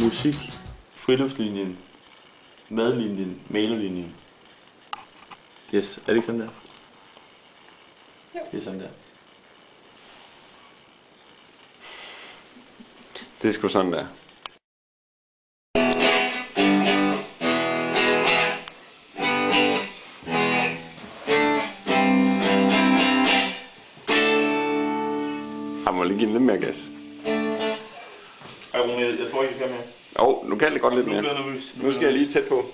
musik, friluftslinjen, madlinjen, malerlinjen. Yes, er det ikke sådan der? Jo. Det er sådan der. Det er sgu sådan der. Jeg må lige give den lidt mere gas. Jeg tror ikke, jeg kan mere. Jo, nu kan det godt lidt Nu mere. bliver jeg nervøs. Nu skal jeg lige tæt på.